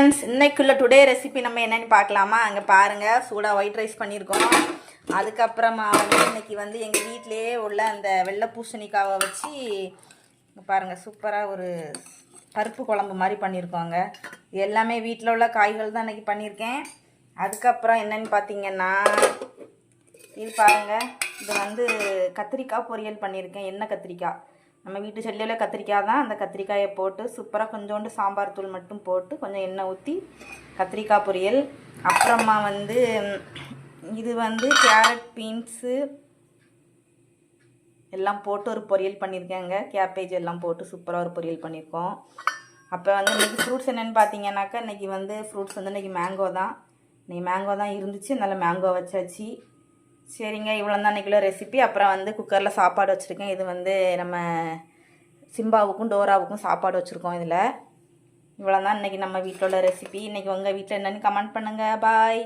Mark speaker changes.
Speaker 1: Friends, இன்னைக்குள்ள today recipe நம்ம என்னென்னு பார்க்கலாமா? அங்கே பாருங்கள், சூடாக ஒயிட் ரைஸ் பண்ணியிருக்கோம். அதுக்கப்புறமா இன்னைக்கு எங்கள் வீட்டிலேயே உள்ள அந்த வெள்ளை பூசணிக்காவை வச்சு பாருங்கள், சூப்பராக ஒரு பருப்பு குழம்பு மாதிரி பண்ணியிருக்கோங்க. இது எல்லாமே வீட்டில் உள்ள காய்கள் தான் இன்றைக்கி பண்ணியிருக்கேன். அதுக்கப்புறம் என்னென்னு பார்த்தீங்கன்னா, இது பாருங்கள், இது கத்திரிக்காய் பொரியல் பண்ணியிருக்கேன். எண்ணெய் கத்திரிக்காய், நம்ம வீட்டு செல்லியில் கத்திரிக்காய் தான். அந்த கத்திரிக்காயை போட்டு சூப்பராக கொஞ்சோண்டு சாம்பார் தூள் மட்டும் போட்டு கொஞ்சம் எண்ணெய் ஊற்றி கத்திரிக்காய் பொரியல். அப்புறமா இது கேரட் பீன்ஸு எல்லாம் போட்டு ஒரு பொரியல் பண்ணியிருக்கேங்க. கேபேஜ் எல்லாம் போட்டு சூப்பராக ஒரு பொரியல் பண்ணியிருக்கோம். அப்போ இன்றைக்கி ஃப்ரூட்ஸ் என்னென்னு பார்த்தீங்கன்னாக்கா, இன்றைக்கி ஃப்ரூட்ஸ் இன்றைக்கி மேங்கோ தான். இன்றைக்கி மேங்கோ தான் இருந்துச்சு, அதனால் மேங்கோ வச்சாச்சு. சரிங்க, இவ்வளோ தான் இன்றைக்குள்ள ரெசிபி. அப்புறம் குக்கரில் சாப்பாடு வச்சுருக்கேன். இது நம்ம சிம்பாவுக்கும் டோராவுக்கும் சாப்பாடு வச்சுருக்கோம். இதில் இவ்வளோ தான் இன்றைக்கி நம்ம வீட்டில் உள்ள ரெசிபி. இன்றைக்கி உங்கள் வீட்டில் என்னென்னு கமெண்ட் பண்ணுங்கள். பாய்.